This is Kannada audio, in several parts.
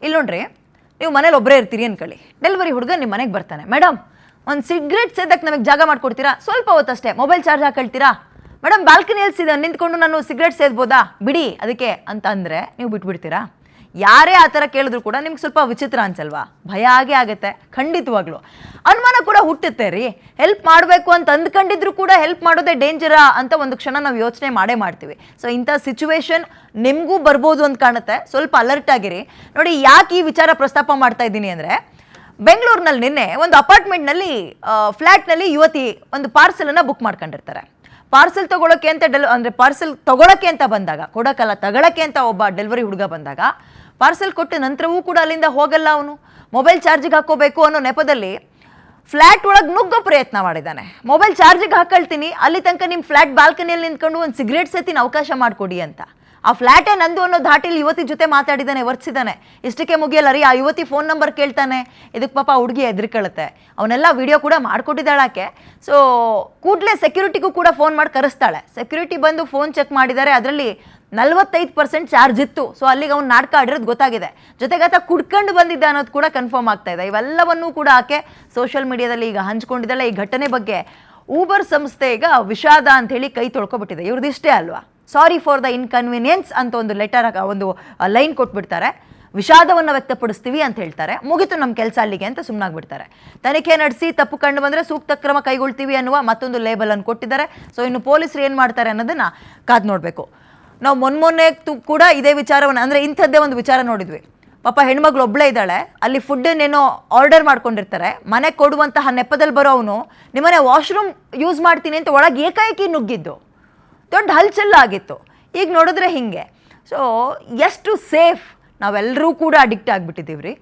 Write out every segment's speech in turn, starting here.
ಇಲ್ಲಿ ನೋಡ್ರಿ, ನೀವು ಮನೇಲಿ ಒಬ್ಬರೇ ಇರ್ತೀರಿ ಅನ್ಕೊಳ್ಳಿ, ಡೆಲಿವರಿ ಹುಡುಗ ನಿಮ್ಮ ಮನೆಗೆ ಬರ್ತಾನೆ. ಮೇಡಮ್ ಒಂದು ಸಿಗ್ರೆಟ್ ಸೇದಕ್ಕೆ ನಮಗೆ ಜಾಗ ಮಾಡ್ಕೊಡ್ತೀರಾ? ಸ್ವಲ್ಪ ಹೊತ್ತಷ್ಟೇ ಮೊಬೈಲ್ ಚಾರ್ಜ್ ಹಾಕೊಳ್ತೀರಾ? ಮೇಡಮ್ ಬಾಲ್ಕನಿಯಲ್ಲಿ ನಿಂತ್ಕೊಂಡು ನಾನು ಸಿಗರೇಟ್ ಸೇದ್ಬೋದಾ, ಬಿಡಿ ಅದಕ್ಕೆ ಅಂತ ಅಂದರೆ ನೀವು ಬಿಟ್ಬಿಡ್ತೀರಾ? ಯಾರೇ ಆ ಥರ ಕೇಳಿದ್ರು ಕೂಡ ನಿಮ್ಗೆ ಸ್ವಲ್ಪ ವಿಚಿತ್ರ ಅನ್ಸಲ್ವಾ? ಭಯ ಆಗೇ ಆಗುತ್ತೆ ಖಂಡಿತವಾಗ್ಲೂ. ಅನುಮಾನ ಕೂಡ ಹುಟ್ಟುತ್ತೆ ರೀ. ಹೆಲ್ಪ್ ಮಾಡಬೇಕು ಅಂತ ಅಂದ್ಕೊಂಡಿದ್ರು ಕೂಡ ಹೆಲ್ಪ್ ಮಾಡೋದೇ ಡೇಂಜರಾ ಅಂತ ಒಂದು ಕ್ಷಣ ನಾವು ಯೋಚನೆ ಮಾಡ್ತೀವಿ. ಸೊ ಇಂಥ ಸಿಚುವೇಶನ್ ನಿಮಗೂ ಬರ್ಬೋದು ಅಂತ ಕಾಣುತ್ತೆ. ಸ್ವಲ್ಪ ಅಲರ್ಟ್ ಆಗಿರಿ. ನೋಡಿ, ಯಾಕೆ ಈ ವಿಚಾರ ಪ್ರಸ್ತಾಪ ಮಾಡ್ತಾ ಇದ್ದೀನಿ ಅಂದರೆ, ಬೆಂಗಳೂರಿನಲ್ಲಿ ನಿನ್ನೆ ಒಂದು ಅಪಾರ್ಟ್ಮೆಂಟ್ನಲ್ಲಿ ಫ್ಲ್ಯಾಟ್ನಲ್ಲಿ ಯುವತಿ ಒಂದು ಪಾರ್ಸಲನ್ನು ಬುಕ್ ಮಾಡ್ಕೊಂಡಿರ್ತಾರೆ. ಪಾರ್ಸೆಲ್ ತಗೊಳಕ್ಕೆ ಅಂತ ಪಾರ್ಸೆಲ್ ತಗೊಳಕ್ಕೆ ಅಂತ ಬಂದಾಗ, ಕೊಡೋಕ್ಕಲ್ಲ ತಗೊಳಕ್ಕೆ ಅಂತ ಒಬ್ಬ ಡೆಲಿವರಿ ಹುಡುಗ ಬಂದಾಗ, ಪಾರ್ಸೆಲ್ ಕೊಟ್ಟ ನಂತರವೂ ಕೂಡ ಅಲ್ಲಿಂದ ಹೋಗಲ್ಲ ಅವನು. ಮೊಬೈಲ್ ಚಾರ್ಜಿಗೆ ಹಾಕೋಬೇಕು ಅನ್ನೋ ನೆಪದಲ್ಲಿ ಫ್ಲ್ಯಾಟ್ ಒಳಗೆ ನುಗ್ಗೋ ಪ್ರಯತ್ನ ಮಾಡಿದ್ದಾನೆ. ಮೊಬೈಲ್ ಚಾರ್ಜಿಗೆ ಹಾಕೊಳ್ತೀನಿ, ಅಲ್ಲಿ ತನಕ ನಿಮ್ಮ ಫ್ಲ್ಯಾಟ್ ಬಾಲ್ಕನಿಯಲ್ಲಿ ನಿಂತ್ಕೊಂಡು ಒಂದು ಸಿಗರೇಟ್ ಸೇತಿನ ಅವಕಾಶ ಮಾಡಿಕೊಡಿ ಅಂತ. ಆ ಫ್ಲ್ಯಾಟೇ ನಂದು ಅನ್ನೋ ಧಾಟಿಲಿ ಯುವತಿ ಜೊತೆ ಮಾತಾಡಿದ್ದಾನೆ, ವರ್ತಿಸಿದ್ದಾನೆ. ಇಷ್ಟಕ್ಕೆ ಮುಗಿಯಲ್ಲ ರೀ, ಆ ಯುವತಿ ಫೋನ್ ನಂಬರ್ ಕೇಳ್ತಾನೆ. ಇದಕ್ಕೆ ಪಾಪ ಹುಡುಗಿ ಹೆದರ್ಕೊಳ್ಳುತ್ತೆ. ಅವನ್ನೆಲ್ಲ ವಿಡಿಯೋ ಕೂಡ ಮಾಡ್ಕೊಟ್ಟಿದ್ದಾಳಾಕೆ. ಸೊ ಕೂಡಲೇ ಸೆಕ್ಯೂರಿಟಿಗೂ ಕೂಡ ಫೋನ್ ಮಾಡಿ ಕರೆಸ್ತಾಳೆ. ಸೆಕ್ಯೂರಿಟಿ ಬಂದು ಫೋನ್ ಚೆಕ್ ಮಾಡಿದ್ದಾರೆ, ಅದರಲ್ಲಿ 45% ಚಾರ್ಜ್ ಇತ್ತು. ಸೊ ಅಲ್ಲಿಗೆ ಅವ್ನು ನಾಟಕ ಆಡಿರೋದು ಗೊತ್ತಾಗಿದೆ. ಜೊತೆಗೆ ಆತ ಕುಡ್ಕೊಂಡು ಬಂದಿದ್ದ ಅನ್ನೋದು ಕೂಡ ಕನ್ಫರ್ಮ್ ಆಗ್ತಾ ಇದೆ. ಇವೆಲ್ಲವನ್ನೂ ಕೂಡ ಆಕೆ ಸೋಷಿಯಲ್ ಮೀಡಿಯಾದಲ್ಲಿ ಈಗ ಹಂಚ್ಕೊಂಡಿದ್ದಾಳೆ. ಈ ಘಟನೆ ಬಗ್ಗೆ ಊಬರ್ ಸಂಸ್ಥೆ ಈಗ ವಿಷಾದ ಅಂತ ಹೇಳಿ ಕೈ ತೊಳ್ಕೊಬಿಟ್ಟಿದೆ. ಇವ್ರದಿಷ್ಟೇ ಅಲ್ವಾ, ಸಾರಿ ಫಾರ್ ದ ಇನ್ಕನ್ವೀನಿಯನ್ಸ್ ಅಂತ ಒಂದು ಲೆಟರ್, ಒಂದು ಲೈನ್ ಕೊಟ್ಬಿಡ್ತಾರೆ. ವಿಷಾದವನ್ನು ವ್ಯಕ್ತಪಡಿಸ್ತೀವಿ ಅಂತ ಹೇಳ್ತಾರೆ. ಮುಗಿತು ನಮ್ಮ ಕೆಲಸ ಅಲ್ಲಿಗೆ ಅಂತ ಸುಮ್ಮನಾಗ್ಬಿಡ್ತಾರೆ. ತನಿಖೆ ನಡೆಸಿ ತಪ್ಪು ಕಂಡು ಬಂದರೆ ಸೂಕ್ತ ಕ್ರಮ ಕೈಗೊಳ್ತೀವಿ ಅನ್ನುವ ಮತ್ತೊಂದು ಲೇಬಲ್ ಅನ್ನು ಕೊಟ್ಟಿದ್ದಾರೆ. ಸೊ ಇನ್ನು ಪೊಲೀಸರು ಏನು ಮಾಡ್ತಾರೆ ಅನ್ನೋದನ್ನ ಕಾದು ನೋಡಬೇಕು. ನಾವು ಮೊನ್ನೆ ಕೂಡ ಇದೇ ವಿಚಾರವನ್ನು, ಅಂದರೆ ಇಂಥದ್ದೇ ಒಂದು ವಿಚಾರ ನೋಡಿದ್ವಿ. ಪಾಪ ಹೆಣ್ಮಗಳು ಒಬ್ಬಳೇ ಇದ್ದಾಳೆ, ಅಲ್ಲಿ ಫುಡ್ಡನ್ನೇನೋ ಆರ್ಡರ್ ಮಾಡ್ಕೊಂಡಿರ್ತಾರೆ. ಮನೆಗೆ ಕೊಡುವಂತಹ ನೆಪದಲ್ಲಿ ಬರೋ ಅವನು ನಿಮ್ಮನೆ ವಾಶ್ರೂಮ್ ಯೂಸ್ ಮಾಡ್ತೀನಿ ಅಂತ ಒಳಗೆ ಏಕಾಏಕಿ ನುಗ್ಗಿದ್ದು ದೊಡ್ಡ ಹಲ್ಚಲ್ಲ ಆಗಿತ್ತು. ಈಗ ನೋಡಿದ್ರೆ ಹಿಂಗೆ. ಸೊ ಎಷ್ಟು ಸೇಫ್, ನಾವೆಲ್ಲರೂ ಕೂಡ ಅಡಿಕ್ಟ್ ಆಗಿಬಿಟ್ಟಿದ್ದೀವಿ ರೀ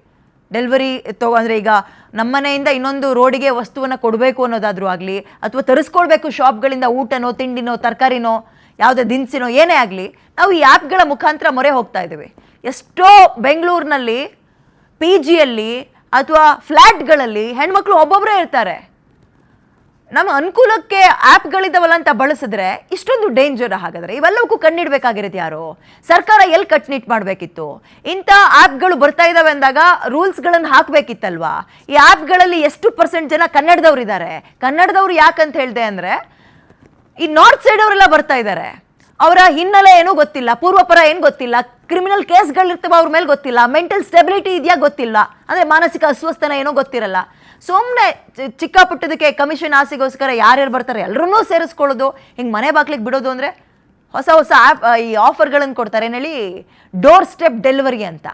ಡೆಲಿವರಿ ಅಂದರೆ ಈಗ ನಮ್ಮನೆಯಿಂದ ಇನ್ನೊಂದು ರೋಡಿಗೆ ವಸ್ತುವನ್ನು ಕೊಡಬೇಕು ಅನ್ನೋದಾದರೂ ಆಗಲಿ, ಅಥವಾ ತರಿಸ್ಕೊಳ್ಬೇಕು ಶಾಪ್ಗಳಿಂದ ಊಟನೋ ತಿಂಡಿನೋ ತರಕಾರಿನೋ ಯಾವುದೇ ದಿನಸಿನೋ ಏನೇ ಆಗಲಿ, ನಾವು ಈ ಆ್ಯಪ್ಗಳ ಮುಖಾಂತರ ಮೊರೆ ಹೋಗ್ತಾ ಇದ್ದೀವಿ. ಎಷ್ಟೋ ಬೆಂಗಳೂರಿನಲ್ಲಿ PGಯಲ್ಲಿ ಅಥವಾ ಫ್ಲ್ಯಾಟ್ಗಳಲ್ಲಿ ಹೆಣ್ಮಕ್ಳು ಒಬ್ಬೊಬ್ಬರೇ ಇರ್ತಾರೆ. ನಮ್ಮ ಅನುಕೂಲಕ್ಕೆ ಆ್ಯಪ್ಗಳಿದ್ದಾವಲ್ಲ ಅಂತ ಬಳಸಿದ್ರೆ ಇಷ್ಟೊಂದು ಡೇಂಜರ್. ಹಾಗಾದರೆ ಇವೆಲ್ಲವಕ್ಕೂ ಕಣ್ಣಿಡ್ಬೇಕಾಗಿರೋದು ಯಾರು? ಸರ್ಕಾರ ಎಲ್ಲಿ ಕಟ್ನಿಟ್ ಮಾಡಬೇಕಿತ್ತು? ಇಂಥ ಆ್ಯಪ್ಗಳು ಬರ್ತಾ ಇದ್ದಾವೆ ಅಂದಾಗ ರೂಲ್ಸ್ಗಳನ್ನು ಹಾಕಬೇಕಿತ್ತಲ್ವಾ? ಈ ಆ್ಯಪ್ಗಳಲ್ಲಿ ಎಷ್ಟು % ಜನ ಕನ್ನಡದವ್ರು ಇದ್ದಾರೆ? ಕನ್ನಡದವ್ರು ಯಾಕಂತ ಹೇಳಿದೆ ಅಂದರೆ, ಈ ನಾರ್ತ್ ಸೈಡ್ ಅವರೆಲ್ಲ ಬರ್ತಾ ಇದ್ದಾರೆ. ಅವರ ಹಿನ್ನೆಲೆ ಏನೂ ಗೊತ್ತಿಲ್ಲ, ಪೂರ್ವಪರ ಏನು ಗೊತ್ತಿಲ್ಲ, ಕ್ರಿಮಿನಲ್ ಕೇಸ್ಗಳಿರ್ತವೆ ಅವ್ರ ಮೇಲೆ ಗೊತ್ತಿಲ್ಲ, ಮೆಂಟಲ್ ಸ್ಟೆಬಿಲಿಟಿ ಇದೆಯಾ ಗೊತ್ತಿಲ್ಲ, ಅಂದರೆ ಮಾನಸಿಕ ಅಸ್ವಸ್ಥನ ಏನೋ ಗೊತ್ತಿರಲ್ಲ. ಸುಮ್ಮನೆ ಚಿಕ್ಕ ಪುಟ್ಟದಕ್ಕೆ ಕಮಿಷನ್ ಆಸೆಗೋಸ್ಕರ ಯಾರ್ಯಾರು ಬರ್ತಾರೆ ಎಲ್ಲರನ್ನೂ ಸೇರಿಸ್ಕೊಳ್ಳೋದು, ಹಿಂಗೆ ಮನೆ ಬಾಗ್ಲಿಗೆ ಬಿಡೋದು. ಅಂದರೆ ಹೊಸ ಆ್ಯಪ್ ಈ ಆಫರ್ಗಳನ್ನು ಕೊಡ್ತಾರೆ ಏನೇಳಿ, ಡೋರ್ ಸ್ಟೆಪ್ ಡೆಲಿವರಿ ಅಂತ,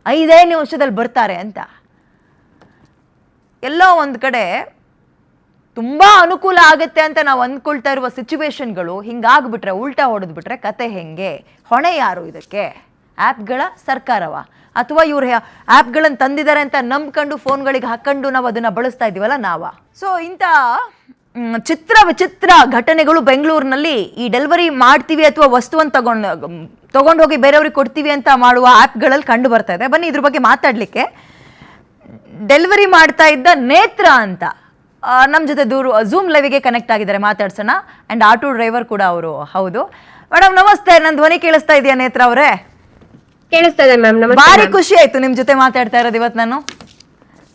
5 ನಿಮಿಷದಲ್ಲಿ ಬರ್ತಾರೆ ಅಂತ. ಎಲ್ಲೋ ಒಂದು ಕಡೆ ತುಂಬ ಅನುಕೂಲ ಆಗುತ್ತೆ ಅಂತ ನಾವು ಅಂದ್ಕೊಳ್ತಾ ಇರುವ ಸಿಚುವೇಶನ್ಗಳು ಹಿಂಗಾಗ್ಬಿಟ್ರೆ, ಉಲ್ಟಾ ಹೊಡೆದ್ಬಿಟ್ರೆ ಕತೆ ಹೆಂಗೆ? ಹೊಣೆ ಯಾರು ಇದಕ್ಕೆ? ಆ್ಯಪ್ಗಳ ಸರ್ಕಾರವ, ಅಥವಾ ಇವ್ರು ಆ್ಯಪ್ಗಳನ್ನು ತಂದಿದ್ದಾರೆ ಅಂತ ನಂಬ್ಕೊಂಡು ಫೋನ್ಗಳಿಗೆ ಹಾಕೊಂಡು ನಾವು ಅದನ್ನು ಬಳಸ್ತಾ ಇದ್ದೀವಲ್ಲ ನಾವ? ಸೊ ಇಂಥ ವಿಚಿತ್ರ ಘಟನೆಗಳು ಬೆಂಗಳೂರಿನಲ್ಲಿ ಈ ಡೆಲಿವರಿ ಮಾಡ್ತೀವಿ ಅಥವಾ ವಸ್ತುವನ್ನು ತಗೊಂಡು ಹೋಗಿ ಬೇರೆಯವ್ರಿಗೆ ಕೊಡ್ತೀವಿ ಅಂತ ಮಾಡುವ ಆ್ಯಪ್ಗಳಲ್ಲಿ ಕಂಡು ಬರ್ತಾ ಇದೆ. ಬನ್ನಿ ಇದ್ರ ಬಗ್ಗೆ ಮಾತಾಡಲಿಕ್ಕೆ ಡೆಲಿವರಿ ಮಾಡ್ತಾ ಇದ್ದ ನೇತ್ರ ಅಂತ ನಮ್ಮ ಜೊತೆ ಝೂಮ್ ಲೈವ್ಗೆ ಕನೆಕ್ಟ್ ಆಗಿದ್ದಾರೆ, ಮಾತಾಡ್ಸೋಣ. ಆ್ಯಂಡ್ ಆಟೋ ಡ್ರೈವರ್ ಕೂಡ ಅವರು. ಹೌದು ಮೇಡಮ್, ನಮಸ್ತೆ. ನನ್ನ ಧ್ವನಿ ಕೇಳಿಸ್ತಾ ಇದೆಯಾ ನೇತ್ರ ಅವರೇ? ಕೇಳಿಸ್ತಾ ಇದೆ ಮ್ಯಾಮ್. ಭಾರಿ ಖುಷಿ ಆಯ್ತು ನಿಮ್ ಜೊತೆ ಮಾತಾಡ್ತಾ ಇರೋದು ಇವತ್ತು ನಾನು.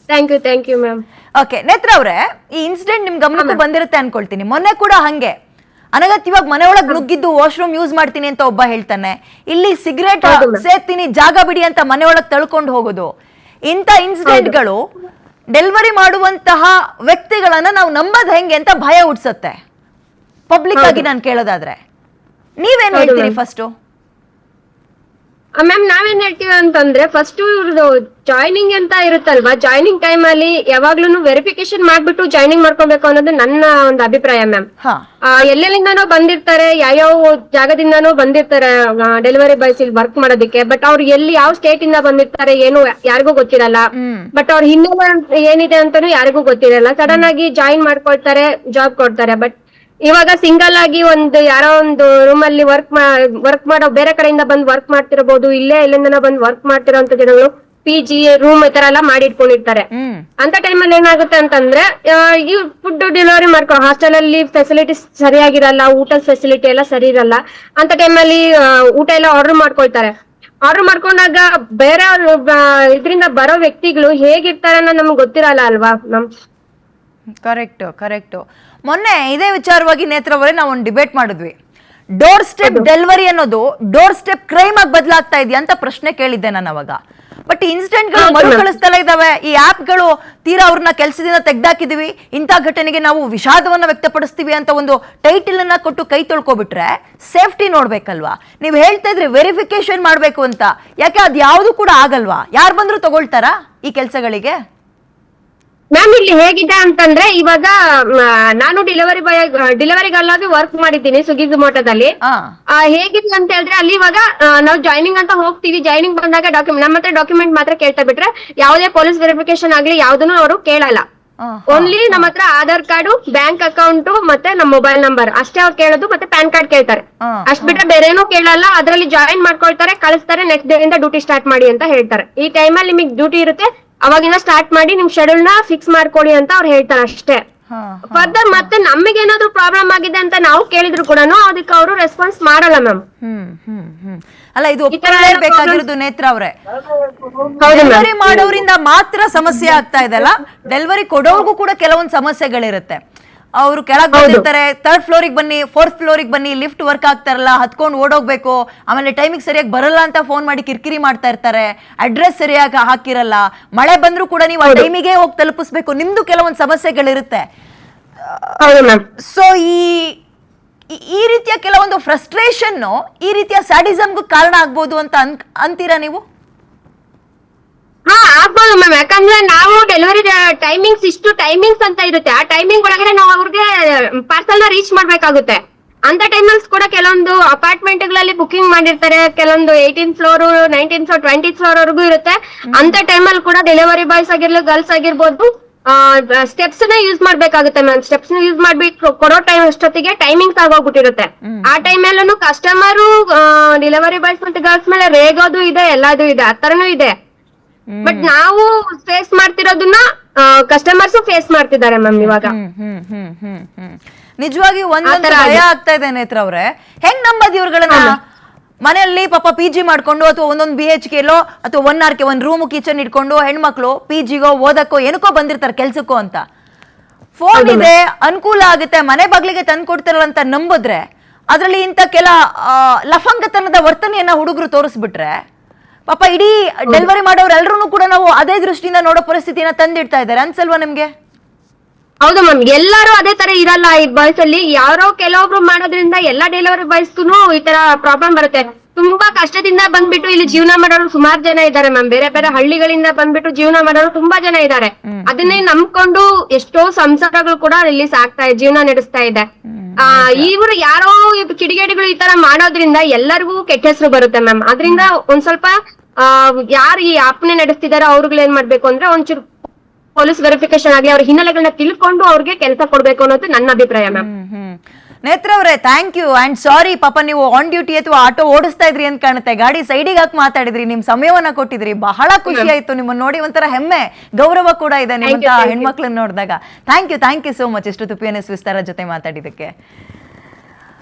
Thank you ma'am. ಓಕೆ ನೇತ್ರ ಅವರೇ, ಈ ಇನ್ಸಿಡೆಂಟ್ ನಿಮ್ ಗಮನಕ್ಕೂ ಬಂದಿರುತ್ತೆ ಅನ್ಕೊಳ್ತೀನಿ. ಮೊನ್ನೆ ಕೂಡ ಹಂಗೆ ಅನಗತ್ಯವಾಗಿ ಮನೆ ಒಳಗೆ ನುಗ್ಗಿದ್ದು ವಾಶ್ರೂಮ್ ಯೂಸ್ ಮಾಡ್ತೀನಿ ಅಂತ ಒಬ್ಬ ಹೇಳ್ತಾನೆ, ಇಲ್ಲಿ ಸಿಗರೇಟ್ ಸೇರ್ತೀನಿ ಜಾಗ ಬಿಡಿ ಅಂತ ಮನೆ ಒಳಗೆ ತಳ್ಕೊಂಡು ಹೋಗೋದು. ಇಂಥ ಇನ್ಸಿಡೆಂಟ್ಗಳು ಡೆಲಿವರಿ ಮಾಡುವಂತಹ ವ್ಯಕ್ತಿಗಳನ್ನ ನಾವು ನಂಬದ್ ಹೆಂಗೆ ಅಂತ ಭಯ ಹುಡ್ಸತ್ತೆ ಪಬ್ಲಿಕ್ ಆಗಿ. ನಾನು ಕೇಳೋದಾದ್ರೆ ನೀವೇನ್ ಹೇಳ್ತೀರಿ ಫಸ್ಟ್? ಮ್ಯಾಮ್ ನಾವೇನ್ ಹೇಳ್ತೀವಿ ಅಂತಂದ್ರೆ, ಫಸ್ಟ್ ಇವ್ರದ್ದು ಜಾಯ್ನಿಂಗ್ ಅಂತ ಇರುತ್ತಲ್ವಾ, ಜಾಯ್ನಿಂಗ್ ಟೈಮ್ ಅಲ್ಲಿ ಯಾವಾಗ್ಲೂ ವೆರಿಫಿಕೇಶನ್ ಮಾಡ್ಬಿಟ್ಟು ಜಾಯ್ನಿಂಗ್ ಮಾಡ್ಕೊಬೇಕು ಅನ್ನೋದು ನನ್ನ ಒಂದು ಅಭಿಪ್ರಾಯ ಮ್ಯಾಮ್. ಎಲ್ಲೆಲ್ಲಿಂದಾನೋ ಬಂದಿರ್ತಾರೆ, ಯಾವ್ಯಾವ ಜಾಗದಿಂದಾನೋ ಬಂದಿರ್ತಾರೆ ಡೆಲಿವರಿ ಬಾಯ್ಸ್ ಇಲ್ಲಿ ವರ್ಕ್ ಮಾಡೋದಕ್ಕೆ. ಬಟ್ ಅವ್ರು ಎಲ್ಲಿ ಯಾವ ಸ್ಟೇಟ್ ಇಂದ ಬಂದಿರ್ತಾರೆ ಏನು ಯಾರಿಗೂ ಗೊತ್ತಿರಲ್ಲ. ಬಟ್ ಅವ್ರ ಹಿನ್ನೆಲೆ ಏನಿದೆ ಅಂತಾನು ಯಾರಿಗೂ ಗೊತ್ತಿರಲ್ಲ. ಸಡನ್ ಆಗಿ ಜಾಯಿನ್ ಮಾಡ್ಕೊಳ್ತಾರೆ, ಜಾಬ್ ಕೊಡ್ತಾರೆ. ಬಟ್ ಇವಾಗ ಸಿಂಗಲ್ ಆಗಿ ಯಾರೋ ಒಂದು ರೂಮ್ ಅಲ್ಲಿ ವರ್ಕ್ ಮಾಡೋ ಬೇರೆ ಕಡೆಯಿಂದ ಬಂದು ವರ್ಕ್ ಮಾಡ್ತಿರಬಹುದು, ಇಲ್ಲೇ ಎಲ್ಲಿಂದ ಬಂದು ವರ್ಕ್ ಮಾಡ್ತಿರೋಂತ ಜನಗಳು PG ರೂಮ್ ಈ ತರ ಎಲ್ಲ ಮಾಡಿಟ್ಕೊಂಡಿರ್ತಾರೆ. ಅಂತ ಟೈಮಲ್ಲಿ ಏನಾಗುತ್ತೆ ಅಂತಂದ್ರೆ, ಈ ಫುಡ್ ಡೆಲಿವರಿ ಹಾಸ್ಟೆಲ್ ಅಲ್ಲಿ ಫೆಸಿಲಿಟೀಸ್ ಸರಿಯಾಗಿರಲ್ಲ, ಊಟದ ಫೆಸಿಲಿಟಿ ಎಲ್ಲ ಸರಿ ಇರಲ್ಲ. ಅಂತ ಟೈಮಲ್ಲಿ ಊಟ ಎಲ್ಲ ಆರ್ಡರ್ ಮಾಡ್ಕೊಳ್ತಾರೆ. ಆರ್ಡರ್ ಮಾಡ್ಕೊಂಡಾಗ ಬೇರೆ ಇದ್ರಿಂದ ಬರೋ ವ್ಯಕ್ತಿಗಳು ಹೇಗಿರ್ತಾರೆ ಅನ್ನೋದು ನಮ್ಗೆ ಗೊತ್ತಿರಲ್ಲ ಅಲ್ವಾ ನಮ್. ಕರೆಕ್ಟು. ಮೊನ್ನೆ ಇದೇ ವಿಚಾರವಾಗಿ ನೇತ್ರವರೇ ನಾವು ಒಂದು ಡಿಬೇಟ್ ಮಾಡಿದ್ವಿ. ಡೋರ್ ಸ್ಟೆಪ್ ಡೆಲಿವರಿ ಅನ್ನೋದು ಡೋರ್ ಸ್ಟೆಪ್ ಕ್ರೈಮ್ ಆಗಿ ಬದಲಾಗ್ತಾ ಇದೆಯಾ ಅಂತ ಪ್ರಶ್ನೆ ಕೇಳಿದ್ದೆ ನಾನು ಅವಾಗ. ಬಟ್ ಇನ್ಸಿಡೆಂಟ್ ಗಳು ಮರುಕಳಿಸ್ತಲೇ ಇದಾವೆ. ಈ ಆಪ್ಗಳು ತೀರಾ ಅವ್ರನ್ನ ಕೆಲಸದಿಂದ ತೆಗ್ದಾಕಿದೀವಿ, ಇಂಥ ಘಟನೆಗೆ ನಾವು ವಿಷಾದವನ್ನ ವ್ಯಕ್ತಪಡಿಸ್ತೀವಿ ಅಂತ ಒಂದು ಟೈಟಲ್ ಅನ್ನ ಕೊಟ್ಟು ಕೈ ತೊಳ್ಕೊಬಿಟ್ರೆ ಸೇಫ್ಟಿ ನೋಡ್ಬೇಕಲ್ವಾ? ನೀವು ಹೇಳ್ತಾ ಇದ್ರಿ ವೆರಿಫಿಕೇಶನ್ ಮಾಡ್ಬೇಕು ಅಂತ, ಯಾಕೆ ಅದು ಯಾವುದು ಕೂಡ ಆಗಲ್ವಾ? ಯಾರು ಬಂದ್ರು ತಗೊಳ್ತಾರಾ ಈ ಕೆಲಸಗಳಿಗೆ? ಮ್ಯಾಮ್ ಇಲ್ಲಿ ಹೇಗಿದೆ ಅಂತಂದ್ರೆ ಇವಾಗ ನಾನು ಡೆಲಿವರಿಗಲ್ಲಾಗಿ ವರ್ಕ್ ಮಾಡಿದ್ದೀನಿ ಸ್ವಿಗ್ಗಿ ಝೊಮ್ಯಾಟೋದಲ್ಲಿ. ಹೇಗಿದೆ ಅಂತ ಹೇಳಿದ್ರೆ ಅಲ್ಲಿ ಇವಾಗ ನಾವು ಜಾಯ್ನಿಂಗ್ ಅಂತ ಹೋಗ್ತೀವಿ. ಜಾಯ್ನಿಂಗ್ ಬಂದಾಗ ನಮ್ಮ ಹತ್ರ ಡಾಕ್ಯುಮೆಂಟ್ ಮಾತ್ರ ಕೇಳ್ತಾ ಬಿಟ್ರೆ ಯಾವುದೇ ಪೊಲೀಸ್ ವೆರಿಫಿಕೇಶನ್ ಆಗ್ಲಿ ಯಾವ್ದನ್ನು ಅವರು ಕೇಳಲ್ಲ. ಓನ್ಲಿ ನಮ್ಮ ಹತ್ರ ಆಧಾರ್ ಕಾರ್ಡು, ಬ್ಯಾಂಕ್ ಅಕೌಂಟ್ ಮತ್ತೆ ನಮ್ಮ ಮೊಬೈಲ್ ನಂಬರ್ ಅಷ್ಟೇ ಅವ್ರು ಕೇಳೋದು, ಮತ್ತೆ ಪ್ಯಾನ್ ಕಾರ್ಡ್ ಕೇಳ್ತಾರೆ. ಅಷ್ಟ್ ಬಿಟ್ರೆ ಬೇರೆ ಏನೂ ಕೇಳಲ್ಲ. ಅದ್ರಲ್ಲಿ ಜಾಯಿನ್ ಮಾಡ್ಕೊಳ್ತಾರೆ, ಕಳಿಸ್ತಾರೆ, ನೆಕ್ಸ್ಟ್ ಡೇ ಇಂದ ಡ್ಯೂಟಿ ಸ್ಟಾರ್ಟ್ ಮಾಡಿ ಅಂತ ಹೇಳ್ತಾರೆ. ಈ ಟೈಮಲ್ಲಿ ನಿಮಗೆ ಡ್ಯೂಟಿ ಇರುತ್ತೆ, ಅವಾಗಿಂದ ಸ್ಟಾರ್ಟ್ ಮಾಡಿ ನಿಮ್ ಶೆಡ್ಯೂಲ್ ನ ಫಿಕ್ಸ್ ಮಾಡ್ಕೊಳ್ಳಿ ಅಂತ ಅವ್ರು ಹೇಳ್ತಾರೆ ಅಷ್ಟೇ. ಫರ್ದರ್ ಮತ್ತೆ ನಮಗೆ ಏನಾದ್ರು ಪ್ರಾಬ್ಲಮ್ ಆಗಿದೆ ಅಂತ ನಾವು ಕೇಳಿದ್ರು ಕೂಡ ಅದಕ್ಕೆ ಅವರು ರೆಸ್ಪಾನ್ಸ್ ಮಾಡಲ್ಲ ಮ್ಯಾಮ್. ಅಲ್ಲ, ಇದು ಬೇಕಾಗಿರೋದು ನೇತ್ರ ಅವ್ರೆ. ಡೆಲಿವರಿ ಮಾಡೋರಿಂದ ಮಾತ್ರ ಸಮಸ್ಯೆ ಆಗ್ತಾ ಇದೆ ಅಲ್ಲ, ಡೆಲಿವರಿ ಕೊಡೋರ್ಗೂ ಕೂಡ ಕೆಲವೊಂದು ಸಮಸ್ಯೆಗಳಿರುತ್ತೆ. ಅವರು ಕೆಳಗೆ ಬಂದಿರ್ತಾರೆ, 3rd ಫ್ಲೋರಿಗೆ ಬನ್ನಿ, 4th ಫ್ಲೋರಿಗೆ ಬನ್ನಿ, ಲಿಫ್ಟ್ ವರ್ಕ್ ಆಗ್ತಾರಲ್ಲ, ಹತ್ಕೊಂಡು ಓಡೋಗ್ಬೇಕು, ಆಮೇಲೆ ಟೈಮಿಗೆ ಸರಿಯಾಗಿ ಬರಲ್ಲ ಅಂತ ಫೋನ್ ಮಾಡಿ ಕಿರಿಕಿರಿ ಮಾಡ್ತಾ ಇರ್ತಾರೆ, ಅಡ್ರೆಸ್ ಸರಿಯಾಗಿ ಹಾಕಿರಲ್ಲ, ಮಳೆ ಬಂದ್ರೂ ಕೂಡ ನೀವು ಆ ಟೈಮಿಗೆ ಹೋಗಿ ತಲುಪಿಸ್ಬೇಕು, ನಿಮ್ದು ಕೆಲವೊಂದು ಸಮಸ್ಯೆಗಳಿರುತ್ತೆ. ಸೊ ಈ ರೀತಿಯ ಕೆಲವೊಂದು ಫ್ರಸ್ಟ್ರೇಷನ್ ಈ ರೀತಿಯ ಸ್ಯಾಡಿಸಮ್ಗೂ ಕಾರಣ ಆಗ್ಬೋದು ಅಂತ ಅಂತೀರಾ ನೀವು? ಹಾ ಆಗ್ಬೋದು ಮ್ಯಾಮ್. ಯಾಕಂದ್ರೆ ನಾವು ಡೆಲಿವರಿ ಟೈಮಿಂಗ್ಸ್ ಇಷ್ಟು ಟೈಮಿಂಗ್ಸ್ ಅಂತ ಇರುತ್ತೆ. ಆ ಟೈಮಿಂಗ್ ಒಳಗಡೆ ನಾವು ಅವ್ರಿಗೆ ಪಾರ್ಸಲ್ ನ ರೀಚ್ ಮಾಡ್ಬೇಕಾಗುತ್ತೆ. ಅಂತ ಟೈಮಲ್ಲಿ ಕೂಡ ಕೆಲವೊಂದು ಅಪಾರ್ಟ್ಮೆಂಟ್ ಗಳಲ್ಲಿ ಬುಕಿಂಗ್ ಮಾಡಿರ್ತಾರೆ, ಕೆಲವೊಂದು 18th floor, 19th floor, 20th floor ವರೆಗೂ ಇರುತ್ತೆ. ಅಂತ ಟೈಮಲ್ಲಿ ಕೂಡ ಡೆಲಿವರಿ ಬಾಯ್ಸ್ ಆಗಿರ್ಲಿ, ಗರ್ಲ್ಸ್ ಆಗಿರ್ಬೋದು, ಸ್ಟೆಪ್ಸ್ ನ ಯೂಸ್ ಮಾಡ್ಬೇಕಾಗುತ್ತೆ ಮ್ಯಾಮ್. ಸ್ಟೆಪ್ಸ್ ನ ಯೂಸ್ ಮಾಡ್ಬಿಟ್ಟು ಕೊಡೋ ಟೈಮ್ ಅಷ್ಟೊತ್ತಿಗೆ ಟೈಮಿಂಗ್ಸ್ ಆಗೋಗ್ಬಿಟ್ಟಿರುತ್ತೆ. ಆ ಟೈಮಲ್ಲೂ ಕಸ್ಟಮರು ಡೆಲಿವರಿ ಬಾಯ್ಸ್ ಮತ್ತೆ ಗರ್ಲ್ಸ್ ಮೇಲೆ ರೇಗೋದು ಇದೆ, ಎಲ್ಲದು ಇದೆ, ಆ ತರನು ಇದೆ. ಬಟ್ ನಾವು ಫೇಸ್ ಮಾಡ್ತಿರೋದನ್ನ ಕಸ್ಟಮರ್ಸ್ ಫೇಸ್ ಮಾಡ್ತಿದ್ದಾರೆ ಮ್ಯಾಮ್ ಇವಾಗ. ನಿಜವಾಗಿ ಒಂದೊಂದು ಭಯ ಆಗ್ತಾ ಇದೆ ನೇತ್ರ ಅವ್ರೆ. ಹೆಂಗ್ ನಂಬದ್ ಇವ್ರುಗಳನ್ನ? ಮನೆಯಲ್ಲಿ ಪಾಪ PG ಮಾಡ್ಕೊಂಡು ಅಥವಾ ಒಂದೊಂದು BHK ಅಥವಾ 1 RK ಒಂದು ರೂಮು ಕಿಚನ್ ಇಟ್ಕೊಂಡು ಹೆಣ್ಮಕ್ಳು PGಗೋ ಓದಕ್ಕೋ ಏನಕ್ಕೋ ಬಂದಿರ್ತಾರೆ ಕೆಲ್ಸಕ್ಕೋ ಅಂತ. ಫೋನ್ ಇದೆ, ಅನುಕೂಲ ಆಗುತ್ತೆ, ಮನೆ ಬಾಗ್ಲಿಗೆ ತಂದು ಕೊಡ್ತಾರಲ್ಲ ಅಂತ ನಂಬಿದ್ರೆ ಅದ್ರಲ್ಲಿ ಇಂಥ ಕೆಲ ಲಫಂಗತನದ ವರ್ತನೆಯನ್ನ ಹುಡುಗರು ತೋರಿಸ್ಬಿಟ್ರೆ ಪಾಪ ಇಡೀ ಡೆಲಿವರಿ ಮಾಡೋರೆಲ್ಲರೂ ಕೂಡ ನಾವು ಅದೇ ದೃಷ್ಟಿಯಿಂದ ನೋಡೋ ಪರಿಸ್ಥಿತಿನ ತಂದಿಡ್ತಾ ಇದ್ದಾರೆ ಅನ್ಸಲ್ವಾ ನಿಮ್ಗೆ? ಹೌದು ಮ್ಯಾಮ್, ಎಲ್ಲರೂ ಅದೇ ತರ ಇರಲ್ಲ. ಈ ಬಾಯ್ಸ್ ಅಲ್ಲಿ ಯಾರೋ ಕೆಲವೊಬ್ರು ಮಾಡೋದ್ರಿಂದ ಎಲ್ಲಾ ಡೆಲಿವರಿ ಬಾಯ್ಸ್ಗೂ ಈ ತರ ಪ್ರಾಬ್ಲಮ್ ಬರುತ್ತೆ. ತುಂಬಾ ಕಷ್ಟದಿಂದ ಬಂದ್ಬಿಟ್ಟು ಇಲ್ಲಿ ಜೀವನ ಮಾಡೋರು ಸುಮಾರು ಜನ ಇದ್ದಾರೆ ಮ್ಯಾಮ್. ಬೇರೆ ಬೇರೆ ಹಳ್ಳಿಗಳಿಂದ ಬಂದ್ಬಿಟ್ಟು ಜೀವನ ಮಾಡೋರು ತುಂಬಾ ಜನ ಇದ್ದಾರೆ. ಅದನ್ನೇ ನಂಬ್ಕೊಂಡು ಎಷ್ಟೋ ಸಂಸಾರಗಳು ಕೂಡ ರಿಲೀಸ್ ಆಗ್ತಾ ಇದೆ, ಜೀವನ ನಡೆಸ್ತಾ ಇದೆ. ಇವರು ಯಾರೋ ಕಿಡಿಗೇಡಿಗಳು ಈ ತರ ಮಾಡೋದ್ರಿಂದ ಎಲ್ಲರಿಗೂ ಕೆಟ್ಟ ಹೆಸರು ಬರುತ್ತೆ ಮ್ಯಾಮ್. ಅದರಿಂದ ಒಂದ್ ಸ್ವಲ್ಪ ಯಾರು ಈ ಆಪ್ನೆ ನಡೆಸ್ತಿದಾರೋ ಅವ್ರುಗಳು ಏನ್ ಮಾಡ್ಬೇಕು ಅಂದ್ರೆ ಒಂಚೂರು ಪೊಲೀಸ್ ವೆರಿಫಿಕೇಶನ್ ಆಗಿ ಅವ್ರ ಹಿನ್ನೆಲೆಗಳನ್ನ ತಿಳ್ಕೊಂಡು ಅವ್ರಿಗೆ ಕೆಲಸ ಕೊಡ್ಬೇಕು ಅನ್ನೋದು ನನ್ನ ಅಭಿಪ್ರಾಯ ಮ್ಯಾಮ್. ನೇತ್ರ ಅವರೇ, ಥ್ಯಾಂಕ್ ಯು ಅಂಡ್ ಸಾರಿ. ಪಾಪ ನೀವು ಆನ್ ಡ್ಯೂಟಿ ಅಥವಾ ಆಟೋ ಓಡಿಸ್ತಾ ಇದ್ರಿ ಅಂತ ಕಾಣುತ್ತೆ, ಗಾಡಿ ಸೈಡಿಗೆ ಹಾಕಿ ಮಾತಾಡಿದ್ರಿ, ನಿಮ್ ಸಮಯವನ್ನ ಕೊಟ್ಟಿದ್ರಿ, ಬಹಳ ಖುಷಿ ಆಯ್ತು ನಿಮ್ಮನ್ನ ನೋಡಿ. ಒಂಥರ ಹೆಮ್ಮೆ, ಗೌರವ ಕೂಡ ಇದೆ ನಿಮ್ಮಂತ ಹೆಣ್ಮಕ್ಳನ್ನ ನೋಡಿದಾಗ. ಥ್ಯಾಂಕ್ ಯು ಸೋ ಮಚ್ ಇಷ್ಟು PNS ವಿಸ್ತಾರ ಜೊತೆ ಮಾತಾಡಿದಕ್ಕೆ.